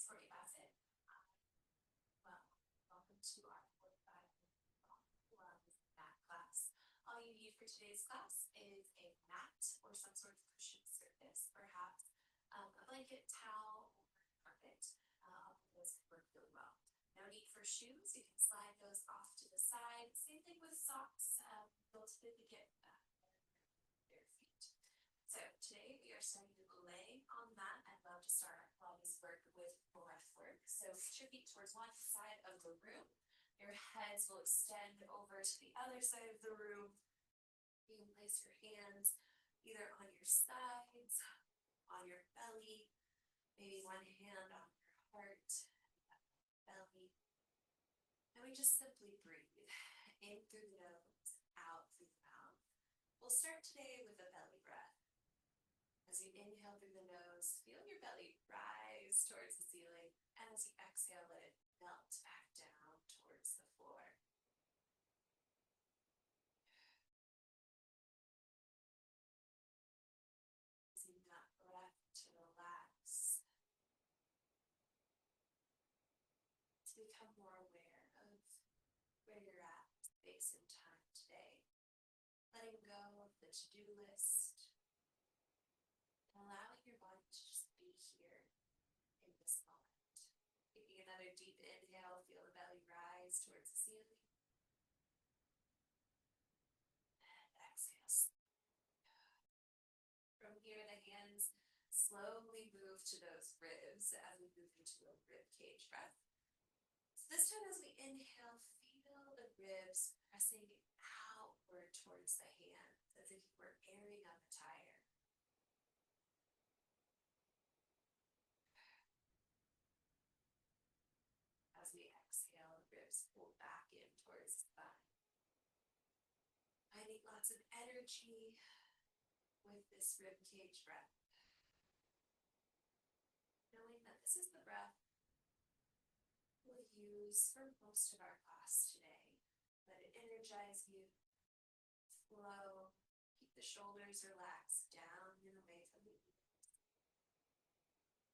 Kourtney Bassett. Well, welcome to our 45-minute Pilates mat class. All you need for today's class is a mat or some sort of cushion surface, perhaps a blanket, towel, or carpet. Those could work really well. No need for shoes. You can slide those off to the side. Same thing with socks. You'll typically get bare feet. So today we are starting to lay on that. I'd love to start our Pilates work with breath work. So put your feet towards one side of the room. Your heads will extend over to the other side of the room. You can place your hands either on your sides, on your belly, maybe one hand on your heart, belly. And we just simply breathe in through the nose, out through the mouth. We'll start today with a belly breath. As you inhale through the nose, feel your belly rise towards the ceiling. And as you exhale, let it melt back down towards the floor. Using that breath to relax, to become more aware of where you're at, space and time today. Letting go of the to-do list, and allowing your body to just be here in this moment. Taking another deep inhale, feel the belly rise towards the ceiling. And exhale. From here, the hands slowly move to those ribs as we move into a rib cage breath. So this time as we inhale, feel the ribs pressing outward towards the hands as if you were airing up a tire. As we exhale, ribs pull back in towards the spine. Finding lots of energy with this rib cage breath. Knowing that this is the breath we'll use for most of our class today. Let it energize you, flow, keep the shoulders relaxed down and away from the ears.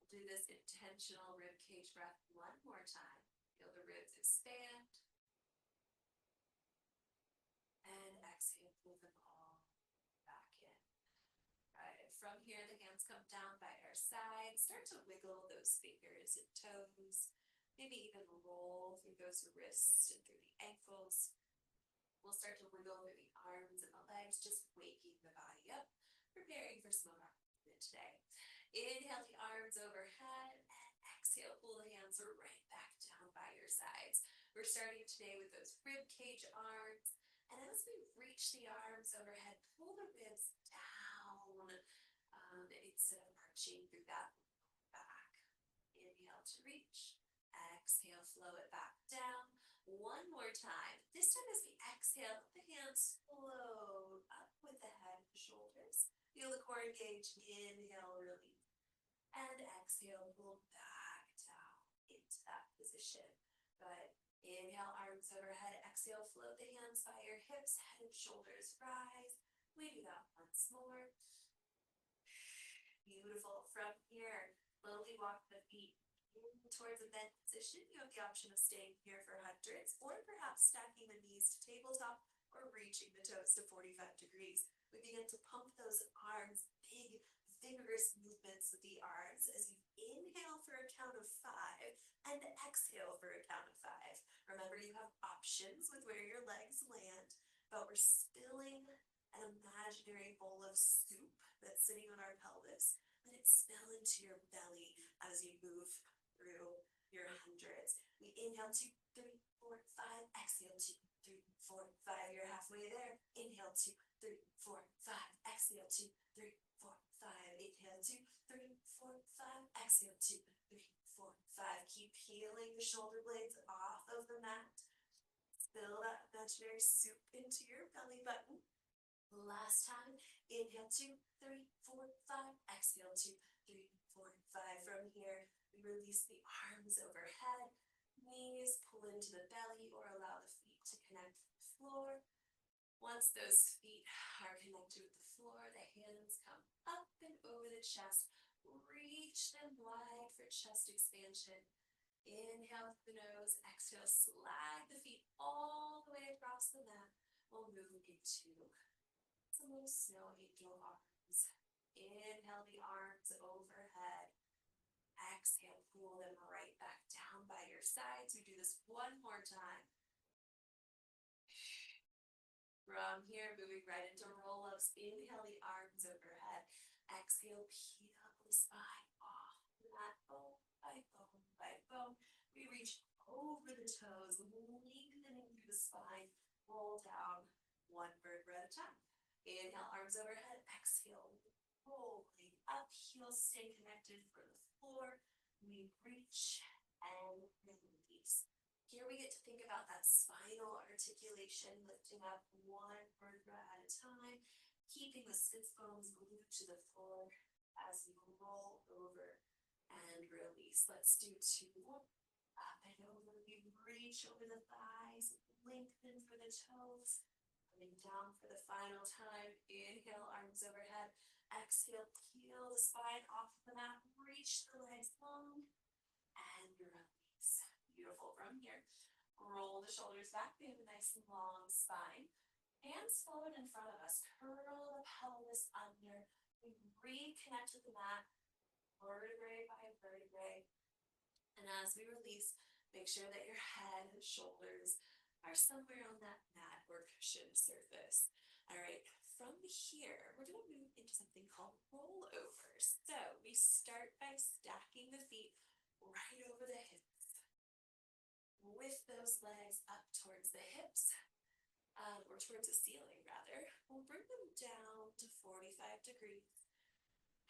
We'll do this intentional rib cage breath one more time. Feel the ribs expand. And exhale, pull them all back in. Right, from here, the hands come down by our sides. Start to wiggle those fingers and toes. Maybe even roll through those wrists and through the ankles. We'll start to wiggle through the arms and the legs, just waking the body up, preparing for some of our movement today. Inhale the arms overhead and exhale, pull the hands right back down by your sides. We're starting today with those rib cage arms. And as we reach the arms overhead, pull the ribs down instead of arching through that back. Inhale to reach. Exhale, flow it back down. One more time. This time as we exhale, the hands float up with the head and shoulders. Feel the core engage. Inhale, release. And exhale, pull back down into that position. Good. Inhale, arms overhead. Exhale, float the hands by your hips, head and shoulders rise. We do that once more. Beautiful. From here, slowly walk the feet towards a bent position. You have the option of staying here for hundreds or perhaps stacking the knees to tabletop or reaching the toes to 45 degrees. We begin to pump those arms, big, vigorous movements with the arms as you inhale for a count of 5 and exhale for a count of 5. Remember, you have options with where your legs land, but we're spilling an imaginary bowl of soup that's sitting on our pelvis. Let it spill into your belly as you move through your hundreds. We inhale 2, 3, 4, 5. Exhale 2, 3, 4, 5. You're halfway there. Inhale 2, 3, 4, 5. Exhale 2, 3, 4, 5. Inhale 2, 3, 4, 5. Exhale 2, 3, 4, 5. Keep peeling the shoulder blades off of the mat. Spill that imaginary soup into your belly button. Last time. Inhale 2, 3, 4, 5. Exhale 2, 3, 4, 5. From here, we release the arms overhead. Knees pull into the belly or allow the feet to connect with the floor. Once those feet are connected with the floor, the hands come up and over the chest. Reach reach them wide for chest expansion. Inhale through the nose, exhale, slide the feet all the way across the mat. We'll move into some little snow angel arms. Inhale the arms overhead. Exhale, pull them right back down by your sides. We do this one more time. From here, moving right into roll-ups. Inhale the arms overhead. Exhale, peel the spine off the mat, bone by bone by bone. We reach over the toes, lengthening through the spine. Roll down one vertebra at a time. Inhale, arms overhead. Exhale, rolling up. Heels stay connected for the floor. We reach and release. Here we get to think about that spinal articulation, lifting up one vertebra at a time, keeping the sits bones glued to the floor as you roll over and release. Let's do two more. Up and over. We reach over the thighs, lengthen for the toes. Coming down for the final time. Inhale, arms overhead. Exhale, peel the spine off the mat. Reach the legs long and release. Beautiful. From here, roll the shoulders back. We have a nice long spine. Hands forward in front of us. Curl the pelvis under. We reconnect with the mat, vertebrae by vertebrae. And as we release, make sure that your head and shoulders are somewhere on that mat or cushion surface. All right, from here, we're going to move into something called rollovers. So we start by stacking the feet right over the hips. With those legs up towards the hips, or towards the ceiling rather, we'll bring them down to 45 degrees.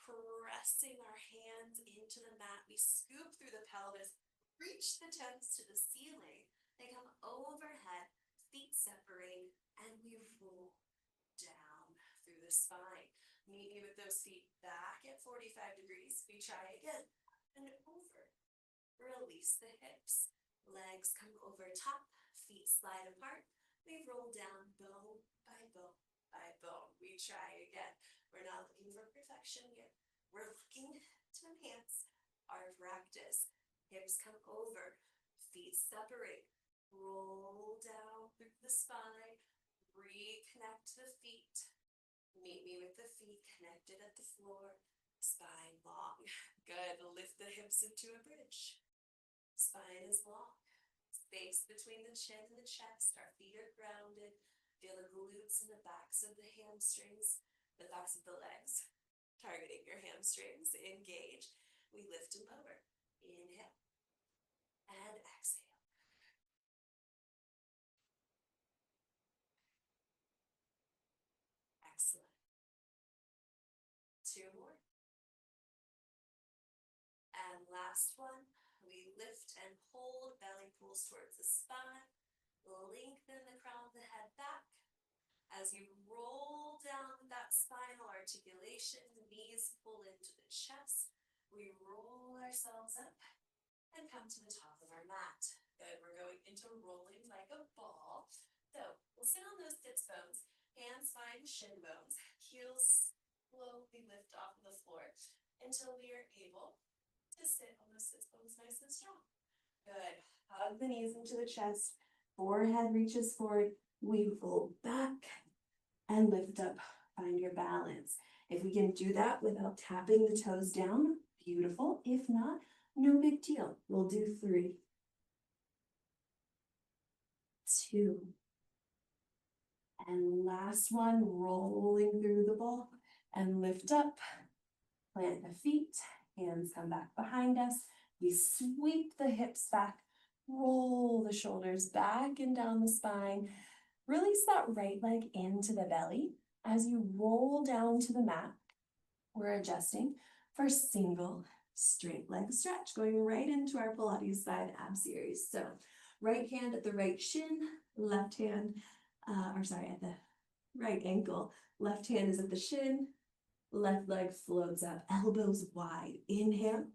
Pressing our hands into the mat, we scoop through the pelvis, reach the toes to the ceiling. They come overhead, feet separate, and we roll down through the spine. Meet me with those feet back at 45 degrees. We try again, and over. Release the hips. Legs come over top, feet slide apart. We roll down bone by bone by bone. We try again. We're not looking for perfection here. We're looking to enhance our practice. Hips come over, feet separate. Roll down through the spine. Reconnect the feet. Meet me with the feet connected at the floor. Spine long. Good. Lift the hips into a bridge. Spine is long. Space between the chin and the chest. Our feet are grounded. Feel the glutes and the backs of the hamstrings, the backs of the legs. Targeting your hamstrings. Engage. We lift them over. Inhale. And exhale. Excellent. Two more. And last one. We lift and hold, belly pulls towards the spine. Lengthen the crown of the head back. As you roll down with that spinal articulation, the knees pull into the chest. We roll ourselves up and come to the top of our mat. Good, we're going into rolling like a ball. So we'll sit on those sits bones, hands find shin bones, heels slowly lift off of the floor until we are able to sit on those sits bones nice and strong. Good. Hug the knees into the chest. Forehead reaches forward. We roll back and lift up. Find your balance. If we can do that without tapping the toes down, beautiful. If not, no big deal. We'll do 3, 2, and last one, rolling through the ball and lift up. Plant the feet. Hands come back behind us. We sweep the hips back, roll the shoulders back and down the spine. Release that right leg into the belly. As you roll down to the mat, we're adjusting for single straight leg stretch, going right into our Pilates side ab series. So right hand at the right shin, left hand, at the right ankle. Left hand is at the shin. Left leg floats up, elbows wide. Inhale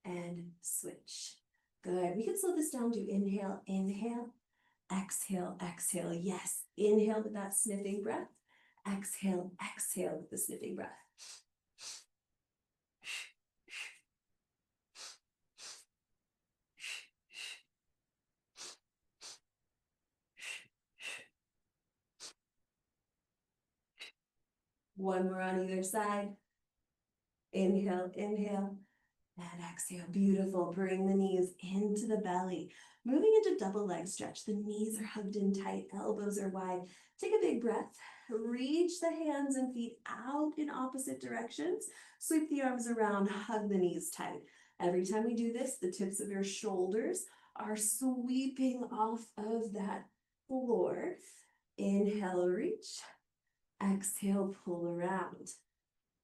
and switch. Good. We can slow this down to inhale, inhale, exhale, exhale. Yes. Inhale with that sniffing breath. Exhale, exhale with the sniffing breath. One more on either side. Inhale, inhale, and exhale. Beautiful. Bring the knees into the belly. Moving into double leg stretch. The knees are hugged in tight, elbows are wide. Take a big breath. Reach the hands and feet out in opposite directions. Sweep the arms around, hug the knees tight. Every time we do this, the tips of your shoulders are sweeping off of that floor. Inhale, reach. Exhale, pull around.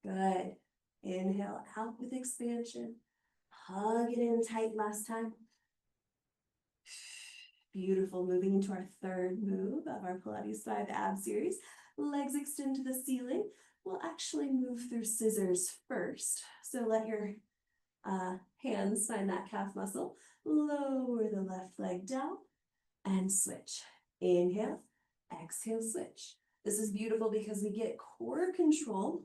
Good. Inhale, out with expansion. Hug it in tight last time. Beautiful. Moving into our third move of our Pilates 5 ab series. Legs extend to the ceiling. We'll actually move through scissors first. So let your hands find that calf muscle. Lower the left leg down and switch. Inhale, exhale, switch. This is beautiful because we get core control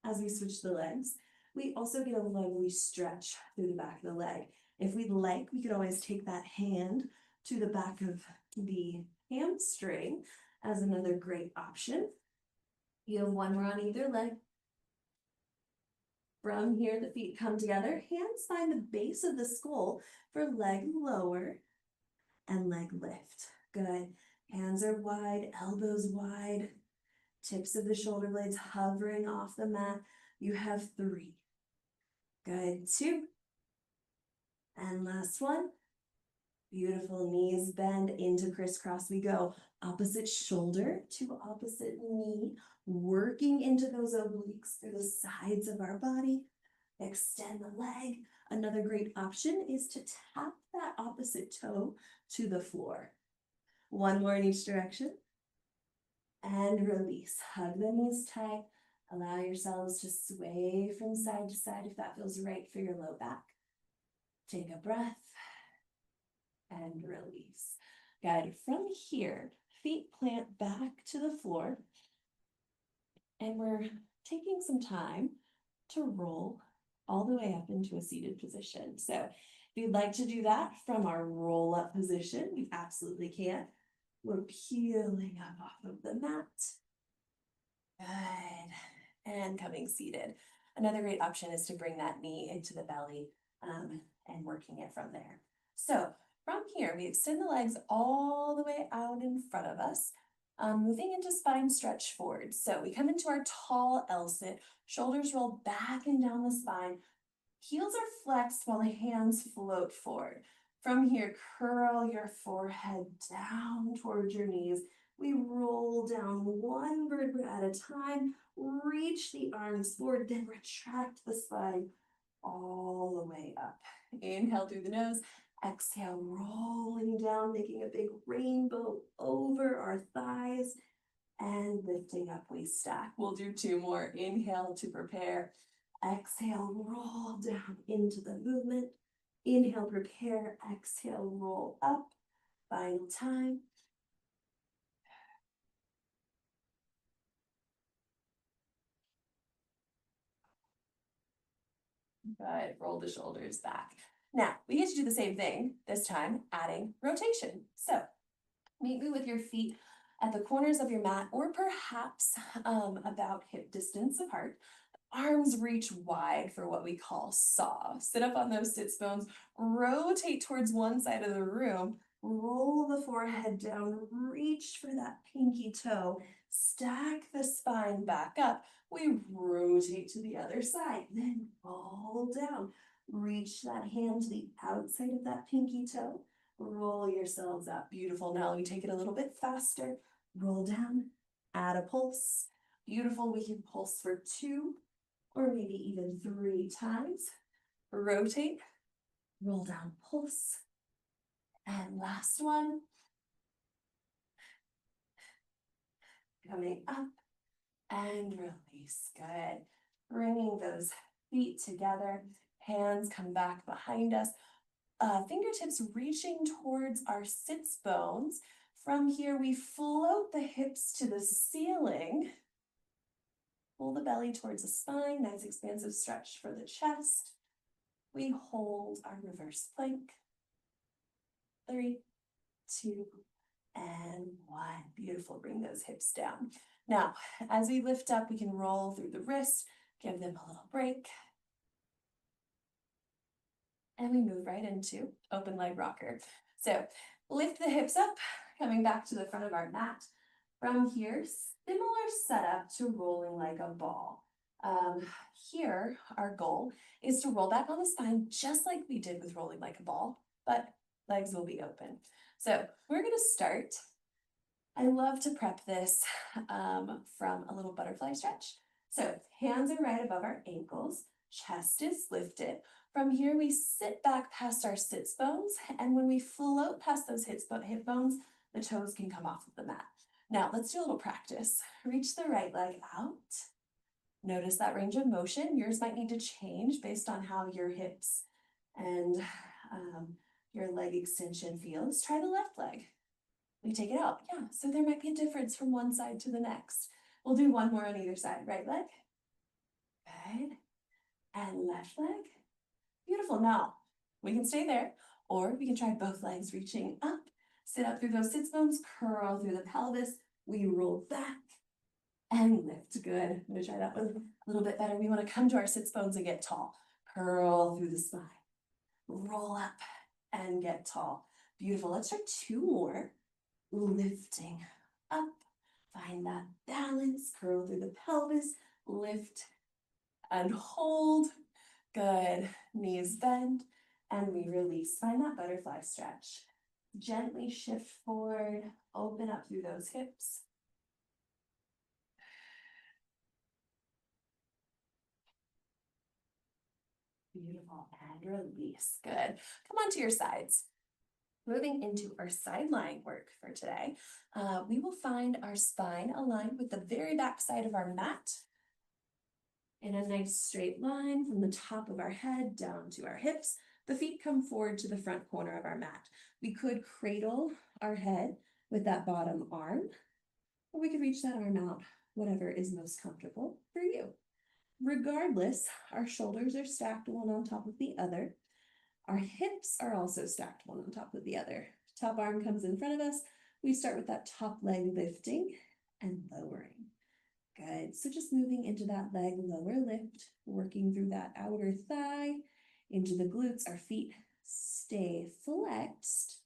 as we switch the legs. We also get a lovely stretch through the back of the leg. If we'd like, we could always take that hand to the back of the hamstring as another great option. You have one more on either leg. From here, the feet come together. Hands find the base of the skull for leg lower and leg lift. Good. Hands are wide, elbows wide, tips of the shoulder blades hovering off the mat. You have 3. Good. 2. And last one. Beautiful. Knees bend into crisscross. We go opposite shoulder to opposite knee, working into those obliques through the sides of our body. Extend the leg. Another great option is to tap that opposite toe to the floor. One more in each direction. And release. Hug the knees tight. Allow yourselves to sway from side to side if that feels right for your low back. Take a breath and release. Good. From here, feet plant back to the floor. And we're taking some time to roll all the way up into a seated position. So if you'd like to do that from our roll up position, you absolutely can. We're peeling up off of the mat. Good. And coming seated. Another great option is to bring that knee into the belly and working it from there. So from here, we extend the legs all the way out in front of us, moving into spine stretch forward. So we come into our tall L-sit, shoulders roll back and down the spine, heels are flexed while the hands float forward. From here, curl your forehead down towards your knees. We roll down one vertebra at a time, reach the arms forward, then retract the spine all the way up. Inhale through the nose, exhale, rolling down, making a big rainbow over our thighs and lifting up, we stack. We'll do 2 more. Inhale to prepare. Exhale, roll down into the movement. Inhale, prepare. Exhale, roll up. Final time. Good. Roll the shoulders back. Now, we get to do the same thing, this time adding rotation. So, meet me with your feet at the corners of your mat or perhaps about hip distance apart. Arms reach wide for what we call saw. Sit up on those sits bones, rotate towards one side of the room, roll the forehead down, reach for that pinky toe, stack the spine back up. We rotate to the other side, then roll down. Reach that hand to the outside of that pinky toe. Roll yourselves up. Beautiful. Now we take it a little bit faster. Roll down, add a pulse. Beautiful. We can pulse for 2 or maybe even 3 times. Rotate, roll down, pulse. And last one. Coming up and release. Good. Bringing those feet together. Hands come back behind us. Fingertips reaching towards our sits bones. From here, we float the hips to the ceiling. Pull the belly towards the spine. Nice expansive stretch for the chest. We hold our reverse plank. 3, 2, and 1. Beautiful. Bring those hips down. Now, as we lift up, we can roll through the wrists, give them a little break. And we move right into open leg rocker. So lift the hips up, coming back to the front of our mat. From here, similar setup to rolling like a ball. Here, our goal is to roll back on the spine just like we did with rolling like a ball, but legs will be open. So we're gonna start. I love to prep this from a little butterfly stretch. So hands are right above our ankles, chest is lifted. From here, we sit back past our sits bones, and when we float past those hip bones, the toes can come off of the mat. Now, let's do a little practice. Reach the right leg out. Notice that range of motion. Yours might need to change based on how your hips and your leg extension feels. Try the left leg. We take it out. Yeah, so there might be a difference from one side to the next. We'll do one more on either side. Right leg. Good. And left leg. Beautiful. Now, we can stay there, or we can try both legs reaching up. Sit up through those sits bones, curl through the pelvis. We roll back and lift. Good. I'm going to try that one a little bit better. We want to come to our sits bones and get tall. Curl through the spine. Roll up and get tall. Beautiful. Let's try two more. Lifting up. Find that balance. Curl through the pelvis. Lift and hold. Good. Knees bend. And we release. Find that butterfly stretch. Gently shift forward. Open up through those hips. Beautiful. And release. Good. Come on to your sides. Moving into our side lying work for today, we will find our spine aligned with the very back side of our mat in a nice straight line from the top of our head down to our hips. The feet come forward to the front corner of our mat. We could cradle our head with that bottom arm, or we could reach that arm out, whatever is most comfortable for you. Regardless, our shoulders are stacked one on top of the other. Our hips are also stacked one on top of the other. Top arm comes in front of us. We start with that top leg lifting and lowering. Good. So just moving into that leg lower lift, working through that outer thigh, into the glutes. Our feet stay flexed.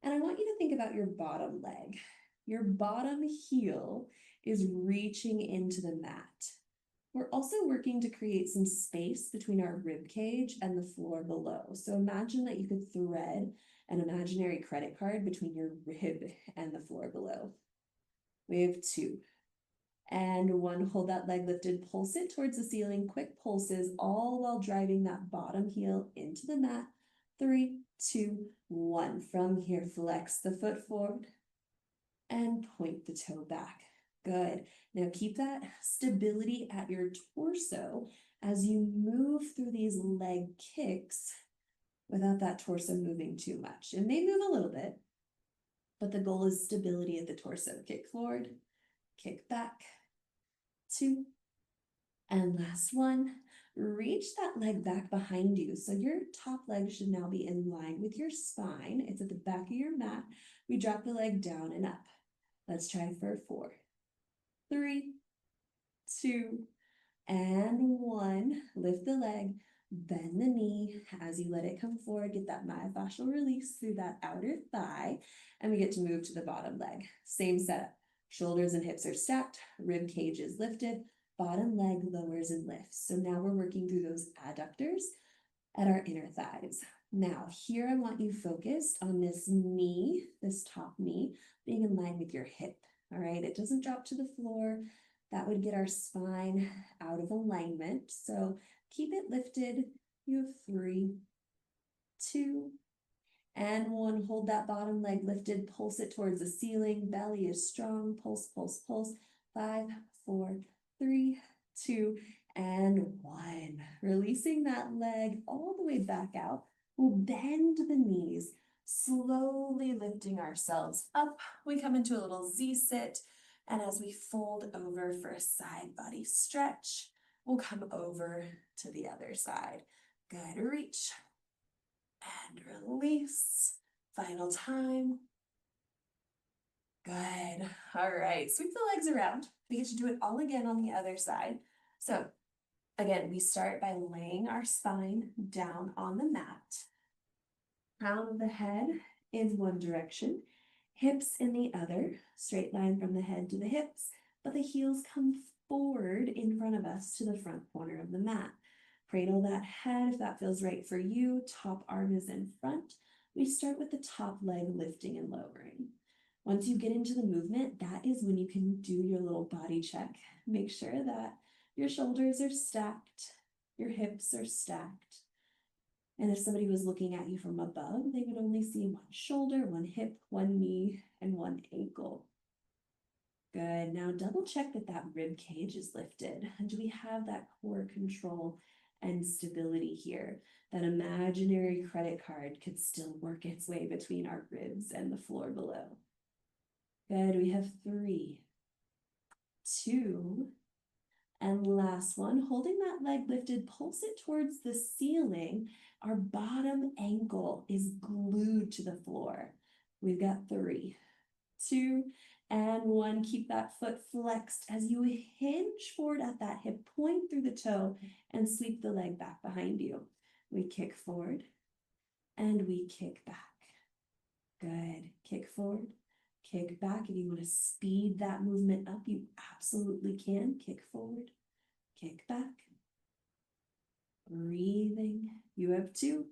And I want you to think about your bottom leg. Your bottom heel is reaching into the mat. We're also working to create some space between our rib cage and the floor below. So imagine that you could thread an imaginary credit card between your rib and the floor below. We have two. And one, hold that leg lifted, pulse it towards the ceiling, quick pulses, all while driving that bottom heel into the mat. 3, 2, 1. From here, flex the foot forward and point the toe back. Good. Now keep that stability at your torso as you move through these leg kicks without that torso moving too much. It may move a little bit, but the goal is stability at the torso. Kick forward, kick back, 2, and last one. Reach that leg back behind you. So your top leg should now be in line with your spine. It's at the back of your mat. We drop the leg down and up. Let's try for 4, 3, 2, and 1. Lift the leg, bend the knee as you let it come forward. Get that myofascial release through that outer thigh, and we get to move to the bottom leg. Same setup. Shoulders and hips are stacked, rib cage is lifted, bottom leg lowers and lifts. So now we're working through those adductors at our inner thighs. Now, here I want you focused on this knee, this top knee, being in line with your hip. All right, it doesn't drop to the floor. That would get our spine out of alignment. So keep it lifted. You have 3, 2, and 1. Hold that bottom leg lifted. Pulse it towards the ceiling. Belly is strong. Pulse, pulse, pulse. 5, 4, 3, 2, and 1. Releasing that leg all the way back out. We'll bend the knees, slowly lifting ourselves up. We come into a little Z-sit, and as we fold over for a side body stretch, we'll come over to the other side. Good. Reach and release. Final time. Good. All right. Sweep the legs around. We get to do it all again on the other side. So again, we start by laying our spine down on the mat. Crown of the head in one direction, hips in the other, straight line from the head to the hips, but the heels come forward in front of us to the front corner of the mat. Cradle that head if that feels right for you. Top arm is in front. We start with the top leg lifting and lowering. Once you get into the movement, that is when you can do your little body check. Make sure that your shoulders are stacked, your hips are stacked. And if somebody was looking at you from above, they would only see one shoulder, one hip, one knee, and one ankle. Good. Now double check that that rib cage is lifted. And do we have that core control and stability here? That imaginary credit card could still work its way between our ribs and the floor below. Good. We have 3, 2, and last one. Holding that leg lifted, pulse it towards the ceiling. Our bottom ankle is glued to the floor. We've got 3, 2, and 1. Keep that foot flexed as you hinge forward at that hip, point through the toe, and sweep the leg back behind you. We kick forward, and we kick back. Good. Kick forward, kick back. If you want to speed that movement up, you absolutely can. Kick forward, kick back. Breathing. You have 2.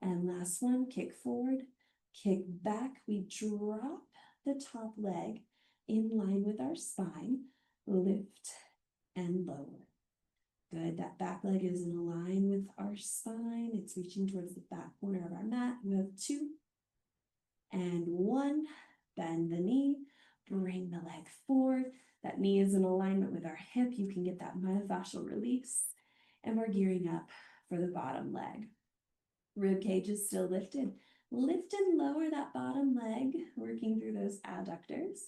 And last one, kick forward, kick back. We drop the top leg in line with our spine, lift and lower. Good. That back leg is in line with our spine. It's reaching towards the back corner of our mat. You have 2 and 1. Bend the knee, bring the leg forward. That knee is in alignment with our hip. You can get that myofascial release. And we're gearing up for the bottom leg. Rib cage is still lifted. Lift and lower that bottom leg, working through those adductors.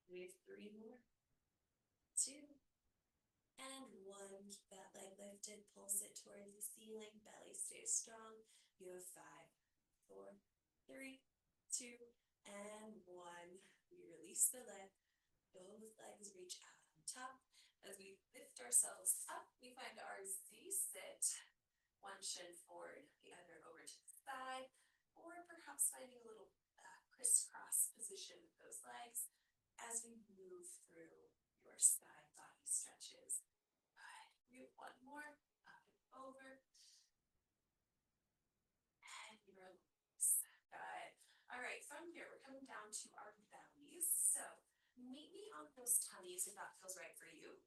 We have 3 more. 2 and 1. Keep that leg lifted, pulse it towards the ceiling, belly stays strong. You have 5, 4, 3, 2, and 1. We release the leg. Both legs reach out on top. As we lift ourselves up, we find our Z-sit. One shin forward, the other over to the side, or perhaps finding a little crisscross position with those legs as we move through your side body stretches. Good. We have 1 more, up and over. And you release. Good. All right, from here, we're coming down to our bellies. So meet me on those tummies if that feels right for you.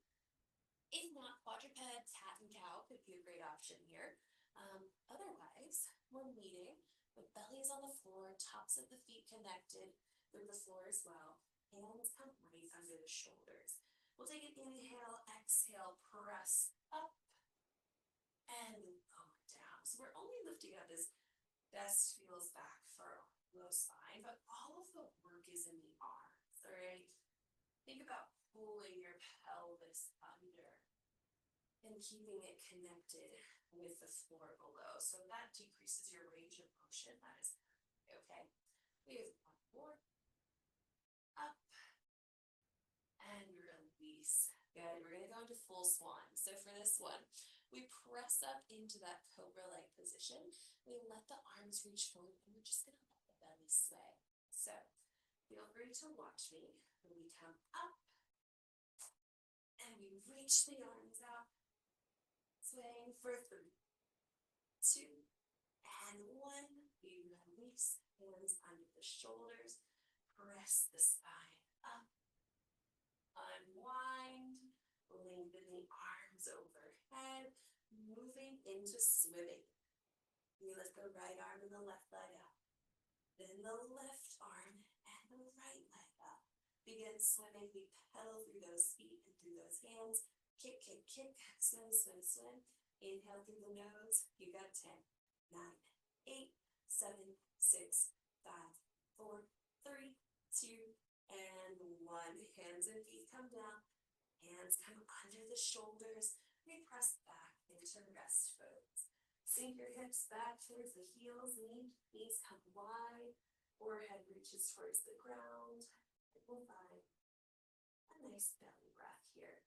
If not, quadruped, cat and cow could be a great option here. Otherwise, we're meeting with bellies on the floor, tops of the feet connected through the floor as well. Hands come right under the shoulders. We'll take an inhale, exhale, press up, and lower down. So we're only lifting up as best feels back for low spine, but all of the work is in the arms, all right? Think about pulling your pelvis under and keeping it connected with the floor below. So that decreases your range of motion. That is okay. We have 1 more. Up and release. Good. We're going to go into full swan. So for this one, we press up into that cobra-like position. We let the arms reach forward, and we're just going to let the belly sway. So feel free to watch me. We come up, and we reach the arms out, swaying for 3, 2, and 1. We release, hands under the shoulders, press the spine up, unwind, lengthen the arms overhead, moving into swimming. We lift the right arm and the left leg up, then the left arm and the right leg up. Begin swimming. We pedal through those feet and through those hands. Kick, kick, kick, swim, swim, swim. Inhale through the nose. You got 10, 9, 8, 7, 6, 5, 4, 3, 2, and 1. Hands and feet come down. Hands come under the shoulders. We press back into rest pose. Sink your hips back towards the heels, knees come wide, forehead reaches towards the ground. And we'll find a nice belly breath here.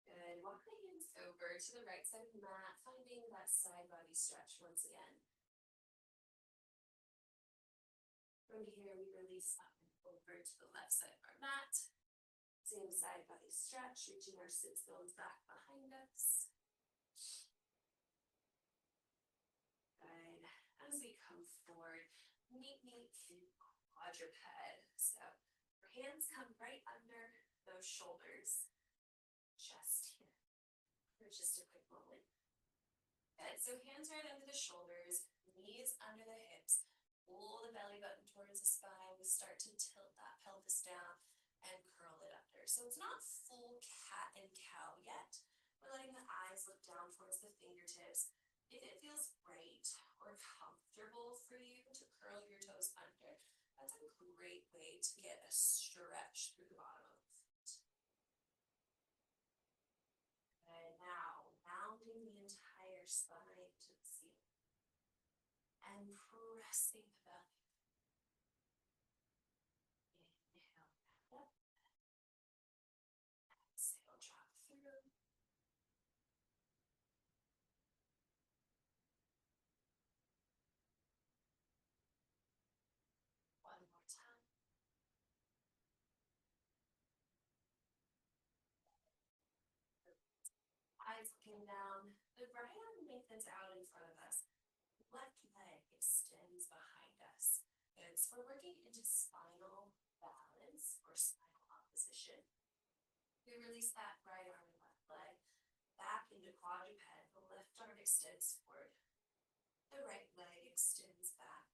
Good. Walk the hands over to the right side of the mat, finding that side body stretch once again. From here, we release up and over to the left side of our mat. Same side body stretch, reaching our sits bones back behind us. Good. As we come forward, meet in quadruped. So our hands come right under those shoulders. Just here for just a quick moment. Good. So hands right under the shoulders, knees under the hips. Pull the belly button towards the spine. We start to tilt that pelvis down and curl it under. So it's not full cat and cow yet. We're letting the eyes look down towards the fingertips. If it feels right or comfortable for you to curl your toes under, that's a great way to get a stretch through the bottom of the foot. And now, rounding the entire spine to the ceiling and pressing the belly. Inhale back up. Exhale, drop through. One more time. Eyes looking down. The right arm lengthens out in front of us. Left leg extends behind us. Good. So we're working into spinal balance or spinal opposition. We release that right arm and left leg back into quadruped. The left arm extends forward. The right leg extends back.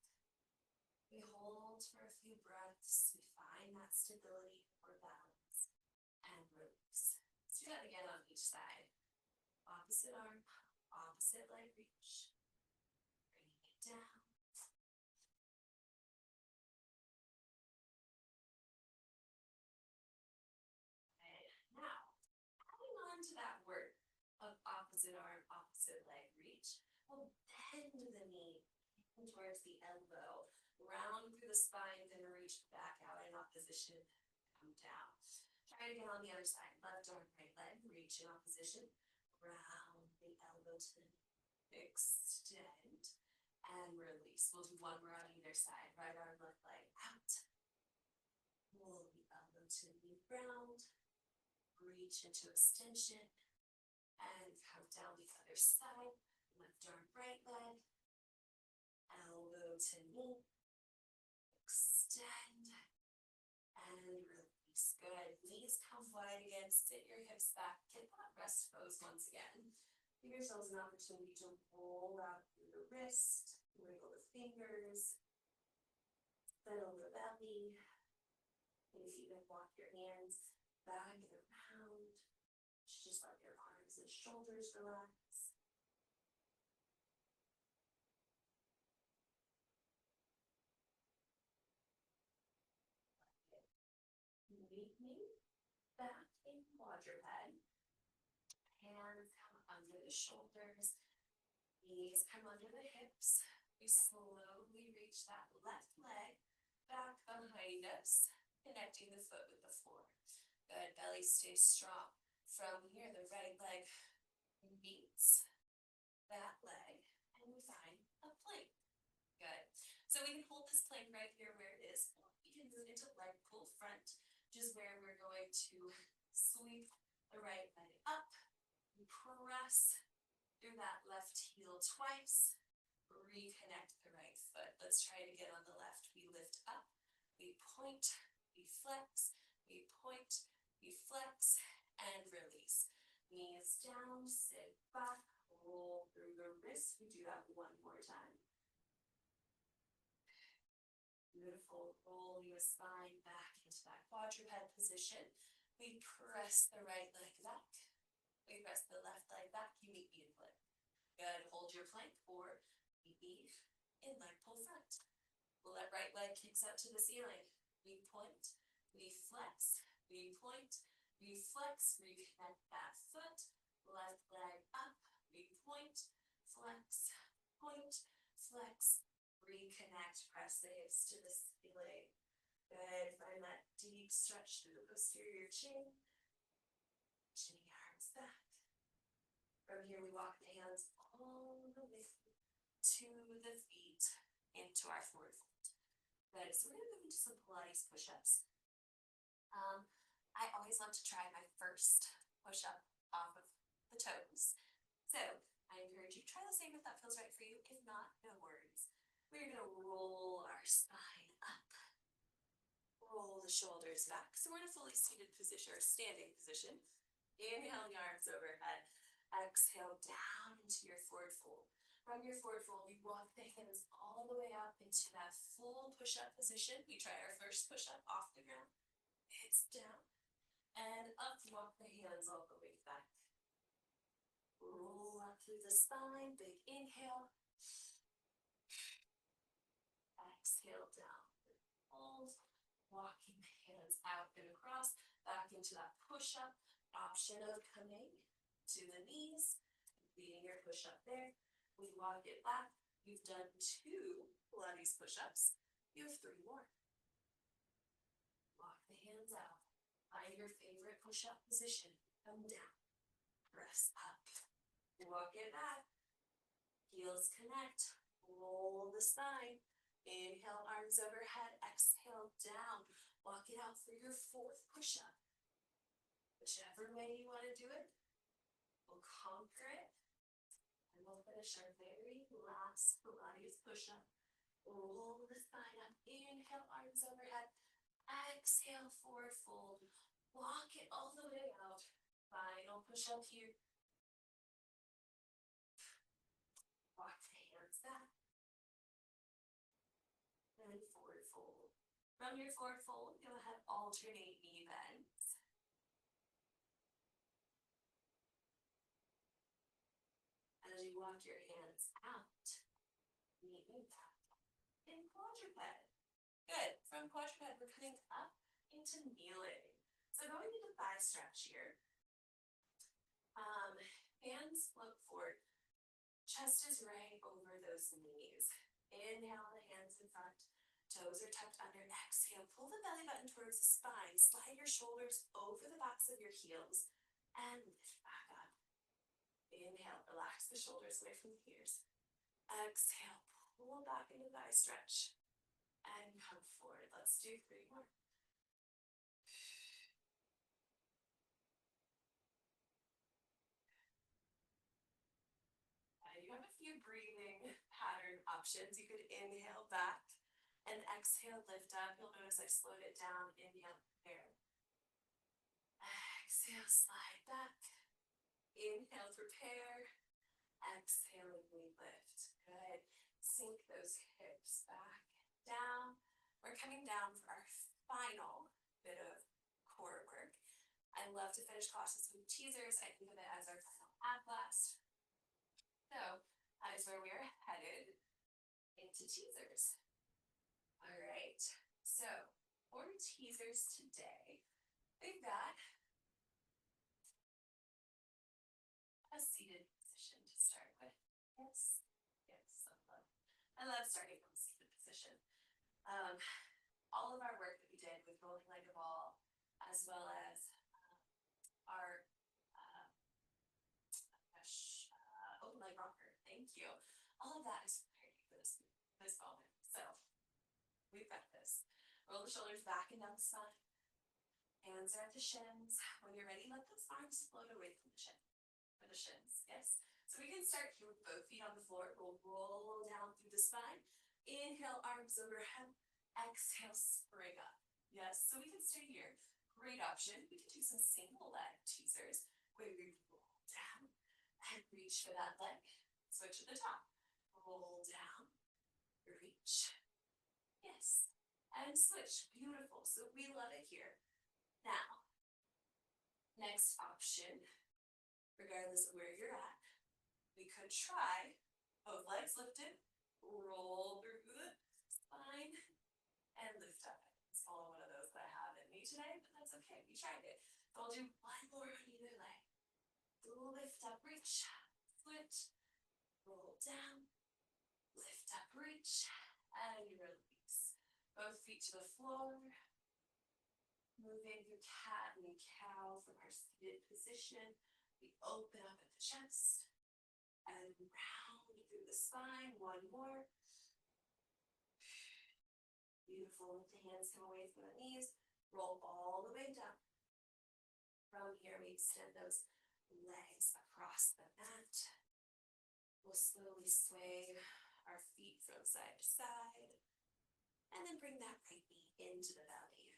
We hold for a few breaths. We find that stability or balance and release. Let's do that again on each side. Opposite arm, opposite leg reach. Bringing it down. Okay, now, adding on to that work of opposite arm, opposite leg reach, we'll bend the knee towards the elbow, round through the spine, then reach back out in opposition, come down. Try it again on the other side. Left arm, right leg, reach in opposition, round the elbow to the knee, extend, and release. We'll do one more on either side. Right arm, left leg, out. Pull the elbow to the knee, round, reach into extension, and come down the other side. Left arm, right leg, elbow to knee, extend, and release. Good. Knees come wide again. Sit your hips back. Get that rest pose once again. Give yourselves an opportunity to roll out through the wrist, wiggle the fingers, settle the belly. Maybe even walk your hands back and around. Just let your arms and shoulders relax. Meet me back in quadruped. Hands come under the shoulders. Knees come under the hips. We slowly reach that left leg back behind us, connecting the foot with the floor. Good. Belly stays strong. From here, the right leg meets that leg, and we find a plank. Good. So we can hold this plank right here where it is. We can move into leg pull front, which is where we're going to sweep the right leg up. We press through that left heel twice. Reconnect the right foot. Let's try it again on the left. We lift up, we point, we flex, we point, we flex, and release. Knees down, sit back, roll through the wrist. We do that one more time. Beautiful. Roll your spine back into that quadruped position. We press the right leg back. We press the left leg back. You meet me in plank. Good. Hold your plank or meet me in leg pull front. We'll let right leg kicks up to the ceiling. We point, we flex, we point, we flex, reconnect that foot, left leg up, we point, flex, reconnect, press the hips to the ceiling. Good, find that deep stretch through the posterior chin, chinny arms back. From here we walk the hands all the way to the feet, into our forward fold. Good, so we're gonna move into some Pilates push-ups. I always love to try my first push-up off of the toes. So I encourage you to try the same if that feels right for you. If not, no worries. We're gonna roll our spine up. Roll the shoulders back. So we're in a fully seated position or standing position. Inhale the arms overhead. Exhale down into your forward fold. From your forward fold, we walk the hands all the way up into that full push-up position. We try our first push-up off the ground. It's down. And up, walk the hands all the way back. Roll up through the spine, big inhale. Exhale down. Hold. Walking the hands out and across, back into that push-up. Option of coming to the knees, leading your push-up there. We walk it back. You've done 2 Pilates push-ups. You have 3 more. Walk the hands out. Find your favorite push-up position. Come down. Press up. Walk it back. Heels connect. Roll the spine. Inhale, arms overhead. Exhale, down. Walk it out for your 4th push-up. Whichever way you want to do it, we'll conquer it. And we'll finish our very last Pilates push-up. Roll the spine up. Inhale, arms overhead. Exhale, forward fold. Walk it all the way out. Final push-up here. Walk the hands back. And forward fold. From your forward fold, go ahead, alternate knee bends. As you walk your hands out, knee impact. In quadruped. Good. From quadruped, we're coming up into kneeling. So going into thigh stretch here. Hands look forward. Chest is right over those knees. Inhale, the hands in front. Toes are tucked under. Exhale, pull the belly button towards the spine. Slide your shoulders over the backs of your heels. And lift back up. Inhale, relax the shoulders away from the ears. Exhale, pull back into thigh stretch. And come forward. Let's do 3 more. You have a few breathing pattern options. You could inhale back and exhale, lift up. You'll notice I slowed it down. Inhale, prepare. Exhale, slide back. Inhale, prepare. Exhale, we lift. Good. Sink those hips back down. We're coming down for our final bit of core work. I love to finish classes with teasers. I think of it as our final ab blast. So that is where we are headed into teasers. All right. So for teasers today, we've got a seated position to start with. Yes. Yes. I love starting from a seated position. All of our work that we did with rolling like a ball, as well as our open leg rocker. Thank you. All of that is preparing for this moment. So we've got this. Roll the shoulders back and down the spine. Hands are at the shins. When you're ready, let those arms float away from the shins. Yes. So we can start here with both feet on the floor. We'll roll down through the spine. Inhale, arms overhead. Exhale, spring up. Yes. So we can stay here. Great option. We can do some single leg teasers where we roll down and reach for that leg. Switch at the top. Roll down. Reach. Yes. And switch. Beautiful. So we love it here. Now, next option, regardless of where you're at, we could try both legs lifted, roll through the spine, and lift up. It's all one of those that I have in me. me today, but that's okay. We tried it. I'll do one more on either leg. Lift up, reach, foot, roll down, lift up, reach, and release. Both feet to the floor. Moving through cat and cow from our seated position. We open up at the chest and round through the spine. One more. Beautiful. Let the hands come away from the knees. Roll all the way down. From here, we extend those legs across the mat. We'll slowly sway our feet from side to side. And then bring that right knee into the belly.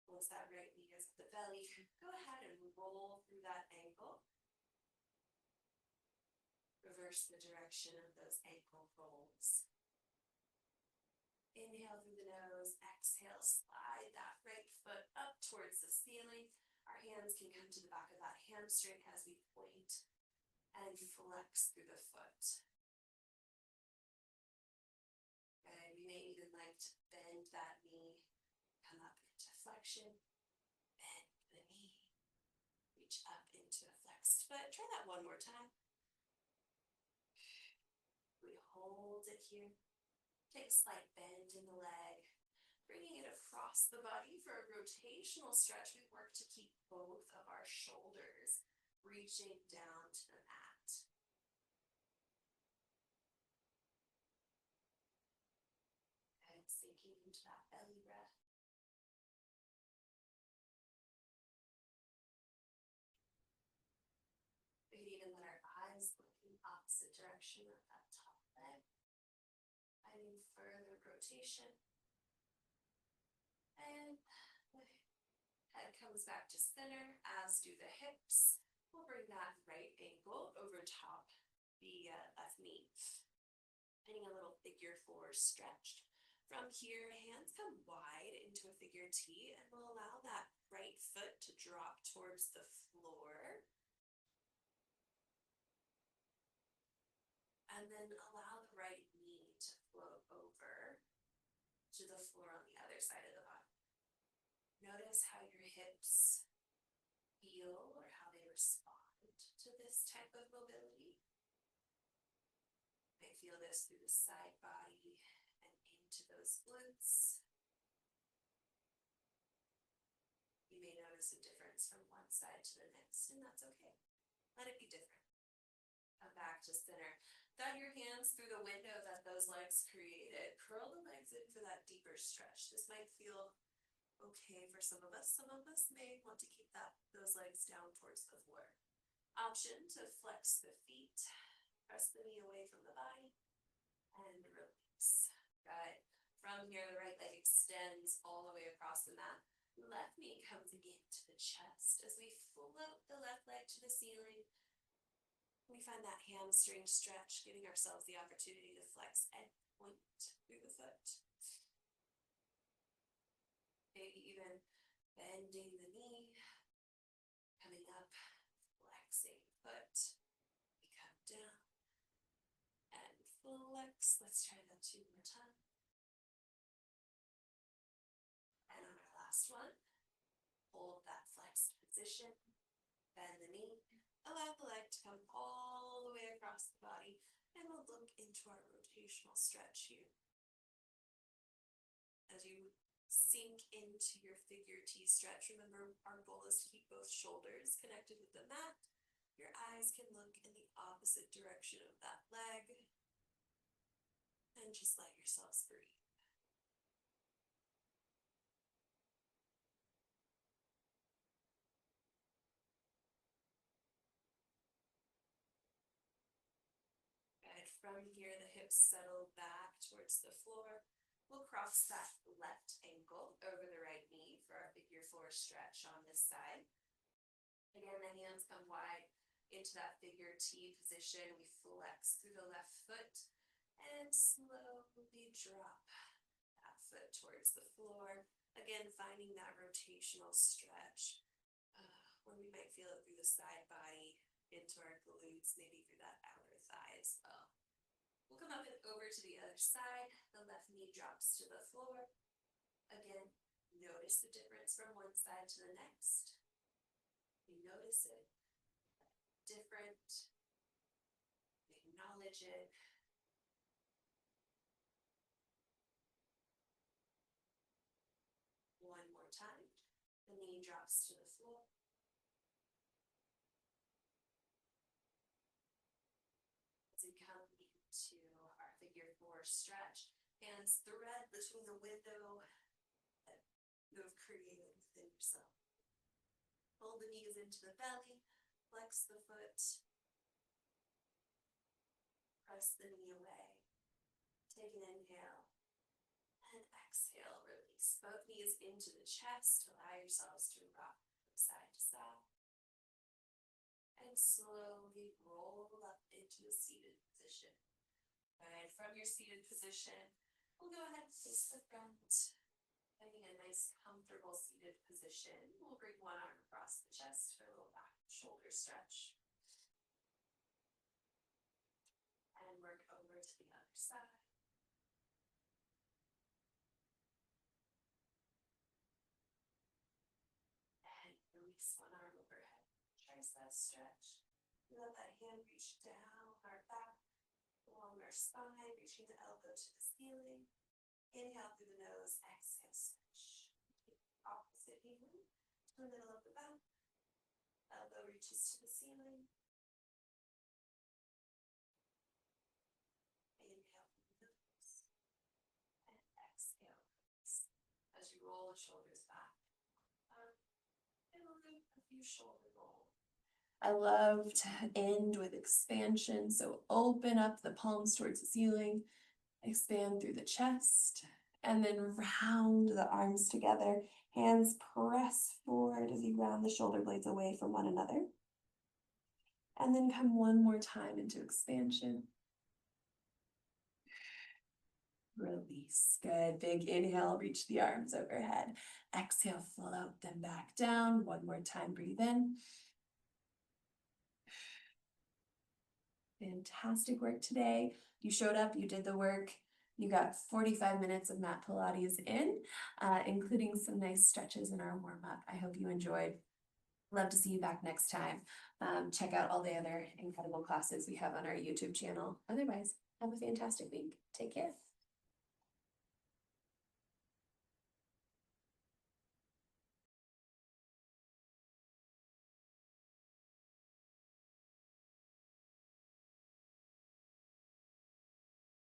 Once that right knee is at the belly, go ahead and roll through that ankle. Reverse the direction of those ankle rolls. Inhale through the nose, exhale, slide that right foot up towards the ceiling. Our hands can come to the back of that hamstring as we point and flex through the foot. Okay, we may even like to bend that knee, come up into flexion, bend the knee, reach up into a flexed foot. Try that one more time. We hold it here. Take a slight bend in the leg, bringing it across the body for a rotational stretch. We work to keep both of our shoulders reaching down to the mat. And sinking into that belly breath. We could even let our eyes look in the opposite direction of that top leg. Finding further rotation. And the head comes back to center, as do the hips. We'll bring that right ankle over top the left knee. Finding a little figure four stretch. From here, hands come wide into a figure T, and we'll allow that right foot to drop towards the floor. And then allow the right knee to float over to the floor on the other side of the body. Notice how your hips feel or how they respond to this type of mobility. You may feel this through the side body and into those glutes. You may notice a difference from one side to the next, and that's okay. Let it be different. Come back to center. Thread your hands through the window that those legs created. Curl the legs in for that deeper stretch. This might feel okay for some of us. Some of us may want to keep those legs down towards the floor. Option to flex the feet. Press the knee away from the body. And release. Good. From here, the right leg extends all the way across the mat. Left knee comes again to the chest as we float the left leg to the ceiling. We find that hamstring stretch, giving ourselves the opportunity to flex and point through the foot. Maybe even bending the knee, coming up, flexing foot. We come down and flex. Let's try that two more times. And on our last one, hold that flexed position, bend the knee. Allow the leg to come all the way across the body, and we'll look into our rotational stretch here. As you sink into your figure T stretch, remember our goal is to keep both shoulders connected with the mat. Your eyes can look in the opposite direction of that leg, and just let yourselves breathe. From here, the hips settle back towards the floor. We'll cross that left ankle over the right knee for our figure four stretch on this side. Again, the hands come wide into that figure T position. We flex through the left foot and slowly drop that foot towards the floor. Again, finding that rotational stretch where we might feel it through the side body, into our glutes, maybe through that outer thigh as well. We'll come up and over to the other side. The left knee drops to the floor. Again, Notice the difference from one side to the next. You notice it different. Acknowledge it. One more time. The knee drops to the floor. As we come into our figure 4 stretch, hands thread between the window that you have created within yourself. Pull the knees into the belly, flex the foot, press the knee away. Take an inhale and exhale, release both knees into the chest. Allow yourselves to rock from side to side. And slowly roll up into a seated position. And from your seated position, we'll go ahead and face the front. Finding a nice comfortable seated position. We'll bring one arm across the chest for a little back shoulder stretch. And work over to the other side. And release one arm overhead. Tricep stretch. Let that hand reach down our back, along our spine, reaching the elbow to the ceiling. Inhale through the nose, exhale, switch. Opposite hand to the middle of the back. Elbow reaches to the ceiling. Inhale through the nose. And exhale. As you roll the shoulders back. And we'll do a few shoulder rolls. I love to end with expansion, so open up the palms towards the ceiling, expand through the chest, and then round the arms together. Hands press forward as you round the shoulder blades away from one another. And then come one more time into expansion. Release. Good. Big inhale, reach the arms overhead. Exhale, float them back down. One more time, breathe in. Fantastic work today. You showed up, you did the work. You got 45 minutes of mat Pilates in, including some nice stretches in our warm-up. I hope you enjoyed. Love to see you back next time. Check out all the other incredible classes we have on our YouTube channel. Otherwise, have a fantastic week. Take care.